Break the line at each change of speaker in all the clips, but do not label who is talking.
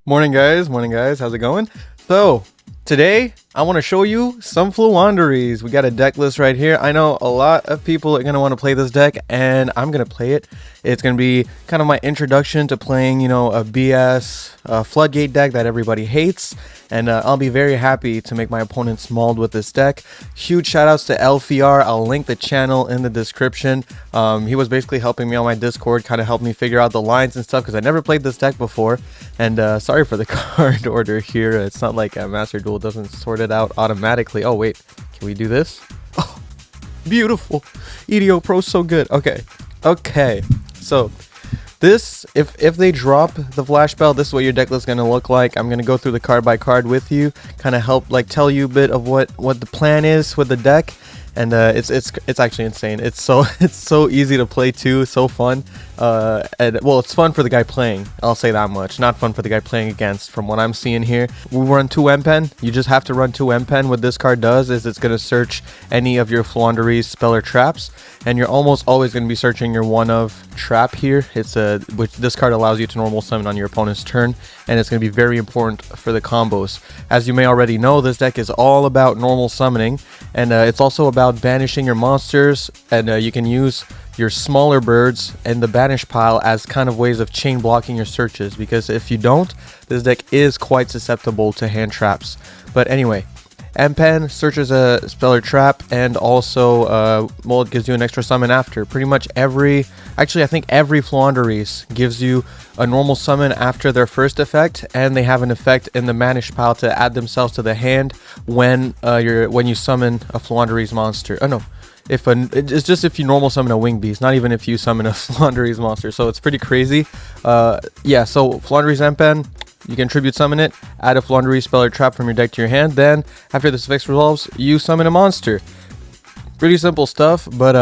Morning guys, how's it going? So today I want to show you some Floowandereeze. We got a deck list right here. I know a lot of people are going to want to play this deck, and I'm going to play it. It's going to be kind of my introduction to playing, a BS floodgate deck that everybody hates, and I'll be very happy to make my opponents mauled with this deck. Huge shout outs to LFR. I'll link the channel in the description. He was basically helping me on my Discord, kind of helped me figure out the lines and stuff because I never played this deck before. And sorry for the card order here. It's not like Masterduel doesn't sort it out automatically. Oh wait, can we do this? Oh, beautiful. EDO Pro's so good. Okay, so this, if they drop the flash bell, this is what your deck list is going to look like. I'm going to go through the card by card with you, kind of help tell you a bit of what the plan is with the deck. And it's actually insane. It's so easy to play too, so fun. And well, it's fun for the guy playing, I'll say that much. Not fun for the guy playing against, from what I'm seeing here. We run 2 M-Pen. You just have to run 2 M-Pen. What this card does is it's going to search any of your Floowandereeze spell or traps, and you're almost always going to be searching your one of trap here. It's which this card allows you to normal summon on your opponent's turn, and it's going to be very important for the combos. As you may already know, this deck is all about normal summoning, and it's also about banishing your monsters, and you can use your smaller birds and the banish pile as kind of ways of chain blocking your searches, because if you don't, this deck is quite susceptible to hand traps. But anyway, M-Pen searches a spell or trap, and also well, it gives you an extra summon after. Pretty much actually I think every Floowandereeze gives you a normal summon after their first effect, and they have an effect in the banish pile to add themselves to the hand when you summon a Floowandereeze monster. Oh no, it's just if you normal summon a winged beast, not even if you summon a Floowandereeze monster. So it's pretty crazy. Yeah, so Floowandereeze M-Pen, you can tribute summon it, add a Floowandereeze spell or trap from your deck to your hand, then after this effect resolves, you summon a monster. Pretty simple stuff, but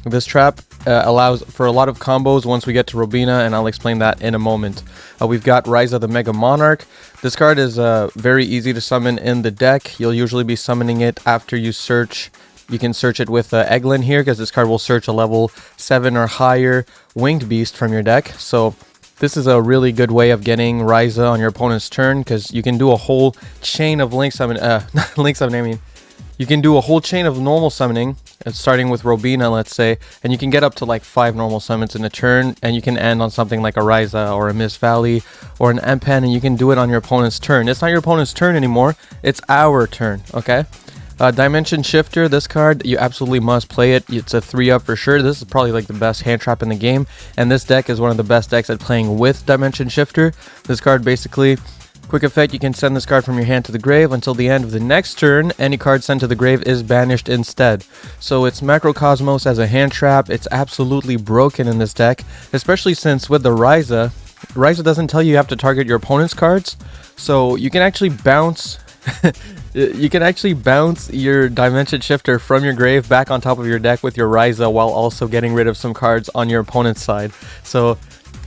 this trap allows for a lot of combos once we get to Robina, and I'll explain that in a moment. We've got Ryza the Mega Monarch. This card is very easy to summon in the deck. You'll usually be summoning it after you search. You can search it with Eglin here, because this card will search a level 7 or higher winged beast from your deck. So this is a really good way of getting Ryza on your opponent's turn, because you can do a whole chain of link summon. You can do a whole chain of normal summoning, starting with Robina, let's say, and you can get up to like 5 normal summons in a turn, and you can end on something like a Ryza or a Miss Valley or an M-Pen, and you can do it on your opponent's turn. It's not your opponent's turn anymore, it's our turn, okay? Dimension Shifter, this card, you absolutely must play it. It's a 3-up for sure. This is probably like the best hand trap in the game, and this deck is one of the best decks at playing with Dimension Shifter. This card basically, quick effect, you can send this card from your hand to the grave. Until the end of the next turn, any card sent to the grave is banished instead. So it's Macrocosmos as a hand trap. It's absolutely broken in this deck, especially since with the Ryza doesn't tell you have to target your opponent's cards, so you can actually bounce you can actually bounce your Dimension Shifter from your grave back on top of your deck with your Ryza, while also getting rid of some cards on your opponent's side. So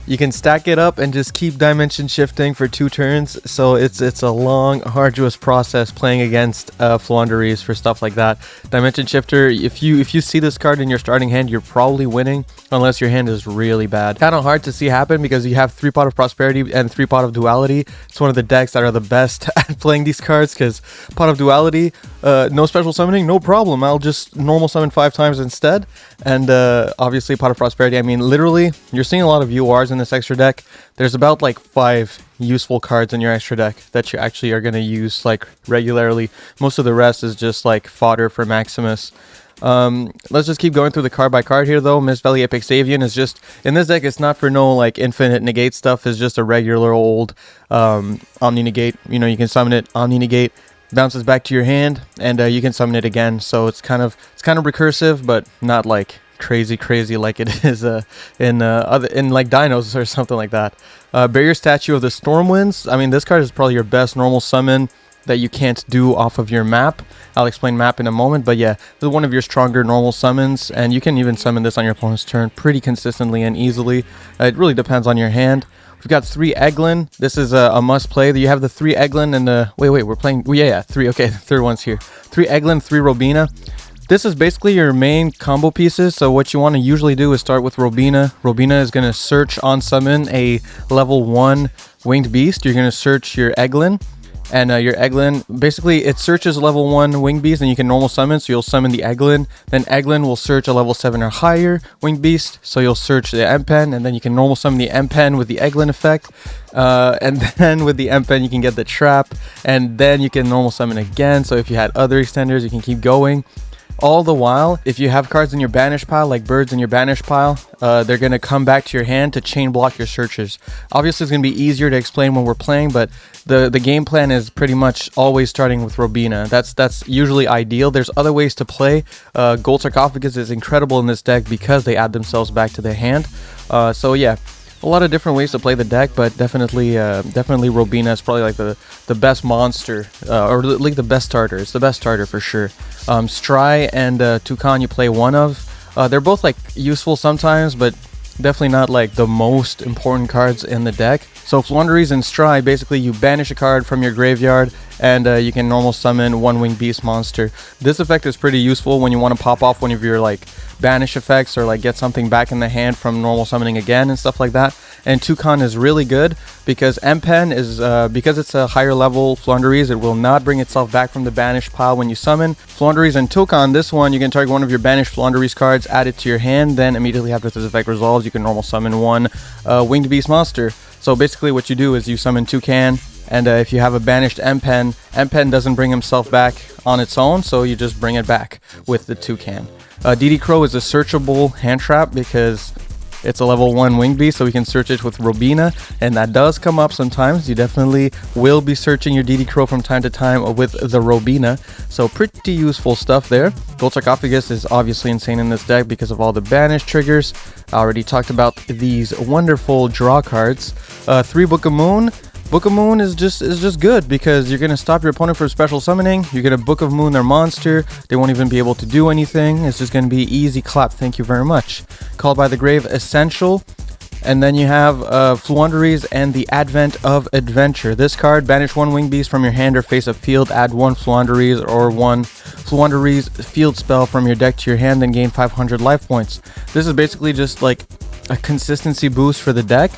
you can stack it up and just keep dimension shifting for 2 turns. So it's a long, arduous process playing against Floowandereeze for stuff like that. Dimension Shifter, if you see this card in your starting hand, you're probably winning, unless your hand is really bad. Kind of hard to see happen because you have 3 Pot of Prosperity and 3 Pot of Duality. It's one of the decks that are the best at playing these cards, because Pot of Duality, no special summoning, no problem. I'll just normal summon 5 times instead. And obviously Pot of Prosperity, I mean, literally, you're seeing a lot of URs in this extra deck. There's about like 5 useful cards in your extra deck that you actually are going to use like regularly. Most of the rest is just like fodder for Maximus. Let's just keep going through the card by card here though. Miss Valley Epic Savian is just, in this deck, it's not for no like infinite negate stuff. It's just a regular old Omni Negate. You know, you can summon it, Omni Negate, bounces back to your hand, and you can summon it again. So it's kind of recursive, but not like crazy like it is in like Dinos or something like that. Barrier Statue of the Stormwinds. I mean, this card is probably your best normal summon that you can't do off of your map. I'll explain map in a moment, but yeah, this is one of your stronger normal summons, and you can even summon this on your opponent's turn pretty consistently and easily. It really depends on your hand. We've got 3 Eglin. This is a must play. You have the 3 Eglin and the... Wait, we're playing... yeah, 3. Okay, the third one's here. 3 Eglin, 3 Robina. This is basically your main combo pieces. So what you want to usually do is start with Robina. Robina is going to search on summon a level 1 winged beast. You're going to search your Eglin. And your Eglin, basically it searches level 1 winged beast and you can normal summon. So you'll summon the Eglin. Then Eglin will search a level 7 or higher winged beast. So you'll search the M-Pen and then you can normal summon the M-Pen with the Eglin effect. And then with the M-Pen you can get the trap. And then you can normal summon again. So if you had other extenders, you can keep going. All the while, if you have cards in your banish pile, like birds in your banish pile, they're going to come back to your hand to chain block your searches. Obviously, it's going to be easier to explain when we're playing, but the game plan is pretty much always starting with Robina. That's usually ideal. There's other ways to play. Gold Sarcophagus is incredible in this deck because they add themselves back to the hand. So yeah, a lot of different ways to play the deck, but definitely Robina is probably like the best monster, or like the best starter. It's the best starter for sure. Stry and Toucan you play one of. They're both like useful sometimes, but definitely not like the most important cards in the deck. So Floundereeze and Stry, basically you banish a card from your graveyard and you can normal summon one winged beast monster. This effect is pretty useful when you want to pop off one of your like banish effects or like get something back in the hand from normal summoning again and stuff like that. And Toucan is really good because M-Pen is because it's a higher level Floundereeze, it will not bring itself back from the banish pile when you summon. Floundereeze and Toucan, this one you can target one of your banished Floundereeze cards, add it to your hand, then immediately after this effect resolves you can normal summon one winged beast monster. So basically what you do is you summon Toucan, and if you have a banished M-Pen, M-Pen doesn't bring himself back on its own, so you just bring it back with the Toucan. DD Crow is a searchable hand trap because it's a level 1 winged beast, so we can search it with Robina, and that does come up sometimes. You definitely will be searching your DD Crow from time to time with the Robina, so pretty useful stuff there. Gold Sarcophagus is obviously insane in this deck because of all the banish triggers. I already talked about these wonderful draw cards. 3 Book of Moon. Book of Moon is just good because you're going to stop your opponent from special summoning. You're going to Book of Moon their monster. They won't even be able to do anything. It's just going to be easy clap. Thank you very much. Called by the Grave, essential. And then you have Floundereeze and the Advent of Adventure. This card, banish one winged beast from your hand or face of field, add one Floundereeze or one Floundereeze field spell from your deck to your hand, then gain 500 life points. This is basically just like a consistency boost for the deck.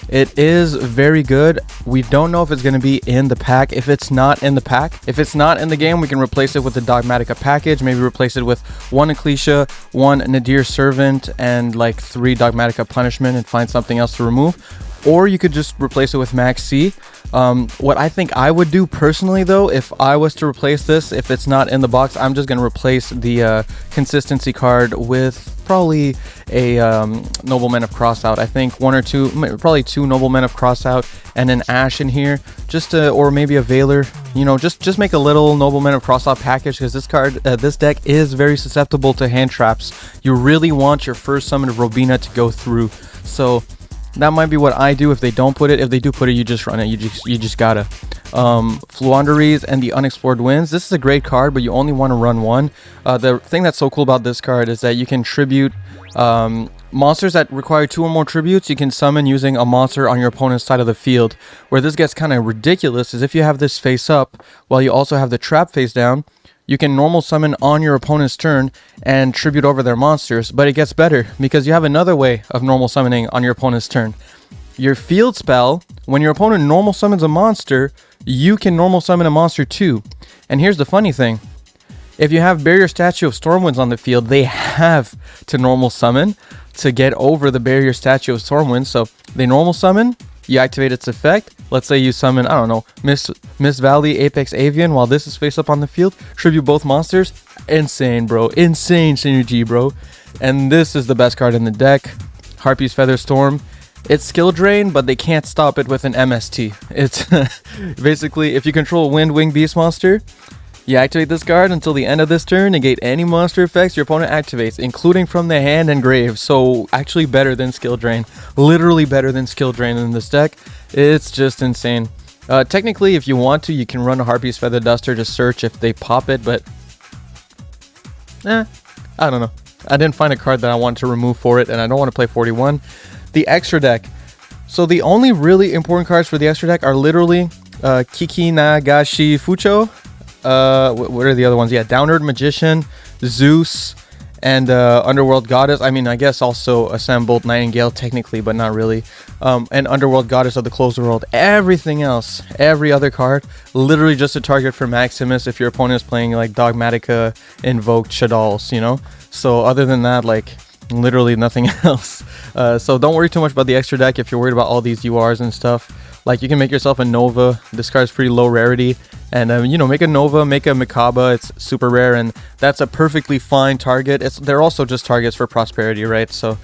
It is very good. We don't know if it's going to be in the pack. If it's not in the pack, if it's not in the game, we can replace it with the Dogmatica package. Maybe replace it with one Ecclesia, one Nadir Servant, and like 3 Dogmatica Punishment and find something else to remove. Or you could just replace it with Max C. What I think I would do personally though, if I was to replace this, if it's not in the box, I'm just going to replace the consistency card with probably a Nobleman of Crossout. I think 1 or 2, probably 2 Noblemen of Crossout and an Ash in here, just to, or maybe a Veiler. You know, just make a little Nobleman of Crossout package because this card, this deck is very susceptible to hand traps. You really want your first summon of Robina to go through. So that might be what I do if they don't put it. If they do put it, you just run it. You just gotta. Floundereeze and the Unexplored Winds. This is a great card, but you only want to run one. The thing that's so cool about this card is that you can tribute monsters that require 2 or more tributes. You can summon using a monster on your opponent's side of the field. Where this gets kind of ridiculous is if you have this face up while you also have the trap face down, you can normal summon on your opponent's turn and tribute over their monsters, but it gets better because you have another way of normal summoning on your opponent's turn. Your field spell, when your opponent normal summons a monster, you can normal summon a monster too. And here's the funny thing. If you have Barrier Statue of Stormwinds on the field, they have to normal summon to get over the Barrier Statue of Stormwinds. So they normal summon, you activate its effect. Let's say you summon, I don't know, Miss Valley, Apex Avian while this is face up on the field. Tribute both monsters. Insane, bro. Insane synergy, bro. And this is the best card in the deck. Harpy's Feather Storm. It's skill drain, but they can't stop it with an MST. It's basically, if you control Winged Beast monster, you activate this card until the end of this turn, negate any monster effects your opponent activates, including from the hand and grave. So actually better than skill drain. Literally better than skill drain in this deck. It's just insane. Technically, if you want to, you can run a Harpy's Feather Duster to search if they pop it, but I don't know. I didn't find a card that I want to remove for it, and I don't want to play 41. The extra deck. So the only really important cards for the extra deck are literally Kiki Nagashi Fucho. What are the other ones? Yeah, Downward Magician, Zeus, and Underworld Goddess. I mean, I guess also assembled Nightingale technically, but not really. And Underworld Goddess of the Closed World. Everything else, every other card, literally just a target for Maximus if your opponent is playing like Dogmatica, Invoked, Shaddolls, you know? So other than that, like, literally nothing else. So don't worry too much about the extra deck if you're worried about all these URs and stuff. Like, you can make yourself a Nova. This card's pretty low rarity. And, you know, make a Nova, make a Mikaba. It's super rare, and that's a perfectly fine target. They're also just targets for prosperity, right? So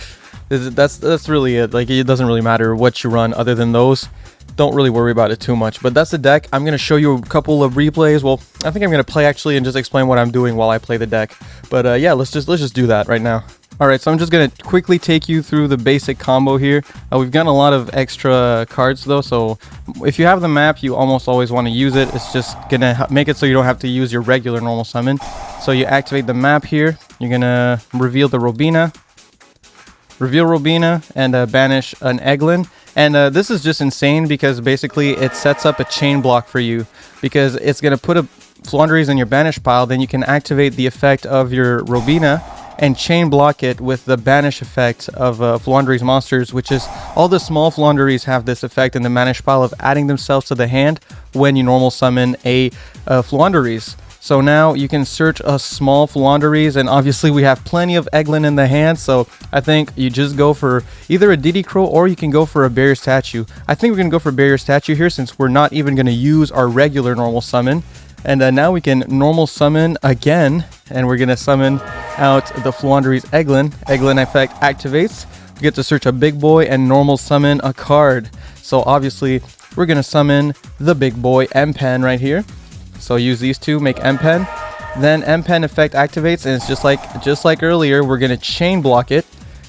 that's really it. Like, it doesn't really matter what you run other than those. Don't really worry about it too much. But that's the deck. I'm going to show you a couple of replays. Well, I think I'm going to play, actually, and just explain what I'm doing while I play the deck. But, yeah, let's just do that right now. Alright, so I'm just going to quickly take you through the basic combo here. We've gotten a lot of extra cards though, so if you have the map, you almost always want to use it. It's just going to make it so you don't have to use your regular normal summon. So you activate the map here, you're going to reveal the Robina, and banish an Eglin. And this is just insane because basically it sets up a chain block for you, because it's going to put a Floowandereeze in your banish pile, then you can activate the effect of your Robina and chain block it with the banish effect of Floowandereeze monsters, which is all the small Floowandereeze have this effect in the banish pile of adding themselves to the hand when you normal summon a Floowandereeze. So now you can search a small Floowandereeze, and obviously we have plenty of Eglin in the hand, so I think you just go for either a Diddy Crow or you can go for a Barrier Statue. I think we're going to go for Barrier Statue here since we're not even going to use our regular normal summon. And now we can normal summon again, and we're going to summon out the Floowandereeze Eglin. Eglin effect activates. We get to search a big boy and normal summon a card. So obviously, we're going to summon the big boy M-Pen right here. So use these two, make M-Pen. Then M-Pen effect activates, and it's just like earlier, we're going to chain block it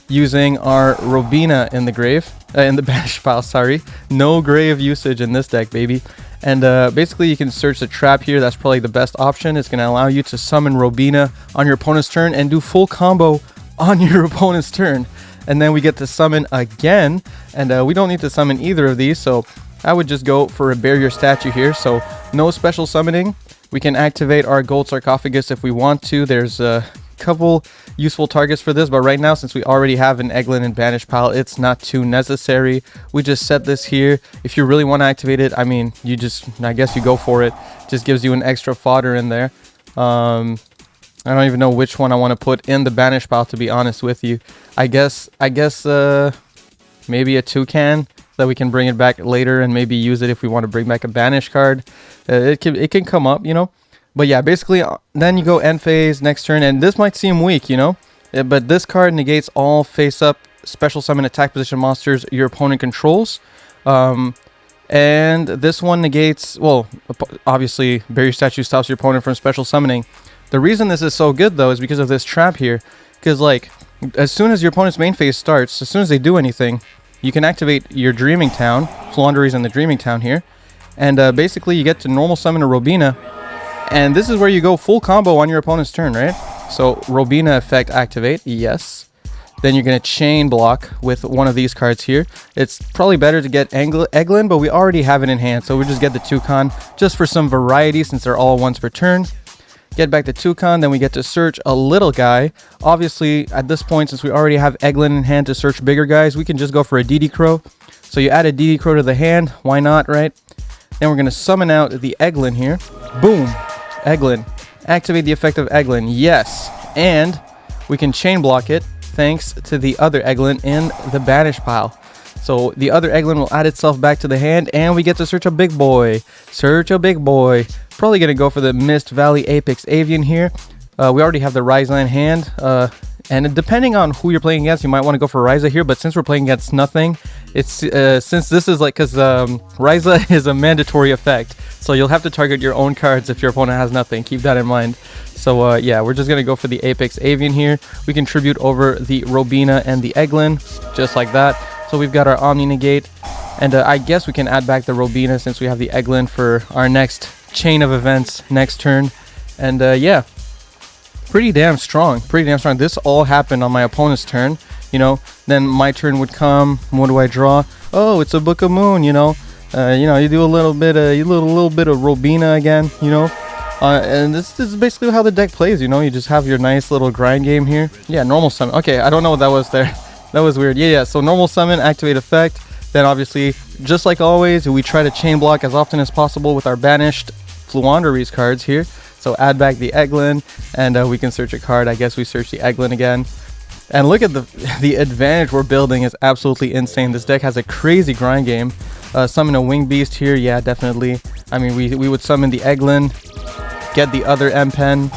using our Robina in the grave, in the banish pile, sorry. No grave usage in this deck, baby. And basically you can search the trap here. That's probably the best option. It's going to allow you to summon Robina on your opponent's turn and do full combo on your opponent's turn. And then we get to summon again, and we don't need to summon either of these, so I would just go for a Barrier Statue here. So no special summoning. We can activate our Gold Sarcophagus if we want to. There's a couple useful targets for this, but right now, since we already have an Eglin and banish pile, it's not too necessary. We just set this here. If you really want to activate it, I mean, I guess you go for it. Just gives you an extra fodder in there. I don't even know which one I want to put in the banish pile, to be honest with you. I guess maybe a Toucan, so that we can bring it back later and maybe use it if we want to bring back a banish card. It can come up, you know. But yeah, basically, then you go end phase next turn, and this might seem weak, you know, but this card negates all face-up special summon attack position monsters your opponent controls. And this one negates, well, obviously, Barrier Statue stops your opponent from special summoning. The reason this is so good, though, is because of this trap here. Because, like, as soon as your opponent's main phase starts, as soon as they do anything, you can activate your Dreaming Town, Floowandereeze in the Dreaming Town here, and basically you get to normal summon a Robina. And this is where you go full combo on your opponent's turn, right? So Robina effect activate, yes. Then you're going to chain block with one of these cards here. It's probably better to get Eglin, but we already have it in hand. So we just get the Toucan just for some variety since they're all once per turn. Get back the Toucan, then we get to search a little guy. Obviously, at this point, since we already have Eglin in hand to search bigger guys, we can just go for a Diddy Crow. So you add a Diddy Crow to the hand, why not, right? Then we're going to summon out the Eglin here. Boom! Eglin. Activate the effect of Eglin. Yes. And we can chain block it thanks to the other Eglin in the banish pile. So the other Eglin will add itself back to the hand, and we get to search a big boy. Search a big boy. Probably going to go for the Mist Valley Apex Avian here. We already have the Ryza in hand. And depending on who you're playing against, you might want to go for Ryza here. But since we're playing against nothing, it's since this is like, because Ryza is a mandatory effect, so you'll have to target your own cards if your opponent has nothing. Keep that in mind. So yeah, we're just gonna go for the Apex Avian here. We can tribute over the Robina and the Eglin, just like that. So we've got our Omni Negate, and I guess we can add back the Robina since we have the Eglin for our next chain of events next turn. And yeah. Pretty damn strong. This all happened on my opponent's turn, you know. Then my turn would come. What do I draw? Oh, it's a Book of Moon, you know. You do a little bit of Robina again, you know. And this is basically how the deck plays, you know. You just have your nice little grind game here. Yeah, normal summon. Okay, I don't know what that was there. That was weird. Yeah, so normal summon, activate effect. Then obviously, just like always, we try to chain block as often as possible with our banished FLOOWANDEREEZE cards here. So add back the Egglin, and we can search a card. I guess we search the Egglin again. And look at the advantage we're building is absolutely insane. This deck has a crazy grind game. Summon a Winged Beast here, yeah, definitely. I mean, we would summon the Egglin, get the other M-Pen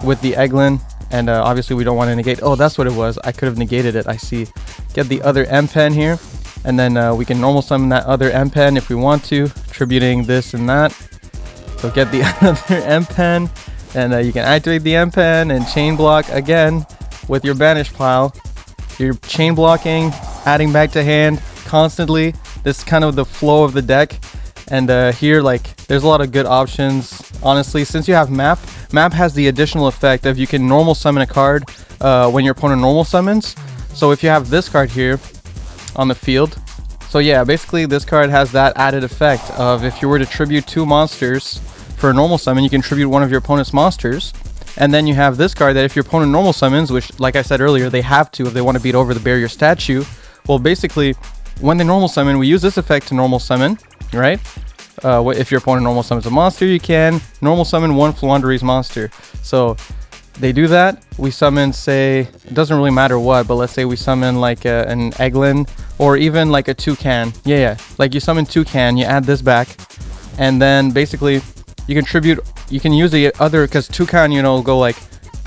with the Egglin, and obviously we don't want to negate. Oh, that's what it was. I could have negated it. I see. Get the other M-Pen here, and then we can normal summon that other M-Pen if we want to, attributing this and that. So get the other M-Pen, and you can activate the M-Pen and chain block again with your banish pile. You're chain blocking, adding back to hand constantly. This is kind of the flow of the deck. And here, like, there's a lot of good options. Honestly, since you have map has the additional effect of you can normal summon a card when your opponent normal summons. So if you have this card here on the field, so yeah, basically this card has that added effect of if you were to tribute 2 monsters for a normal summon, you can tribute one of your opponent's monsters. And then you have this card that if your opponent normal summons, which like I said earlier, they have to if they want to beat over the barrier statue. Well, basically, when they normal summon, we use this effect to normal summon, right? If your opponent normal summons a monster, you can normal summon 1 FLOOWANDEREEZE monster. So they do that. We summon, say, it doesn't really matter what, but let's say we summon like an Egglin or even like a Toucan. Yeah, like you summon Toucan, you add this back, and then basically you can tribute. You can use the other, because Toucan, you know, go like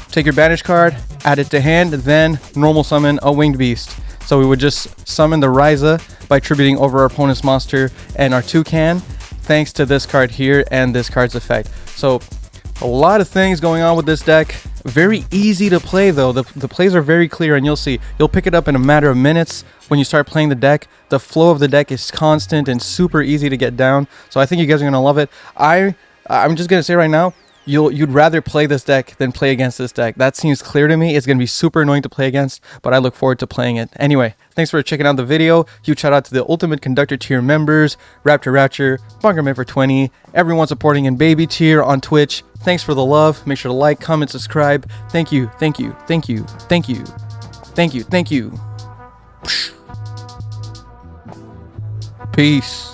take your banish card, add it to hand, then normal summon a Winged Beast. So we would just summon the Ryza by tributing over our opponent's monster and our Toucan, thanks to this card here and this card's effect. So a lot of things going on with this deck. Very easy to play though. The plays are very clear, and you'll see. You'll pick it up in a matter of minutes when you start playing the deck. The flow of the deck is constant and super easy to get down. So I think you guys are gonna love it. I'm just gonna say right now, you'd rather play this deck than play against this deck. That seems clear to me. It's gonna be super annoying to play against, but I look forward to playing it. Anyway, thanks for checking out the video. Huge shout out to the Ultimate Conductor tier members, Rapture, Bunkerman for 20, everyone supporting in Baby tier on Twitch. Thanks for the love. Make sure to like, comment, subscribe. Thank you. Peace.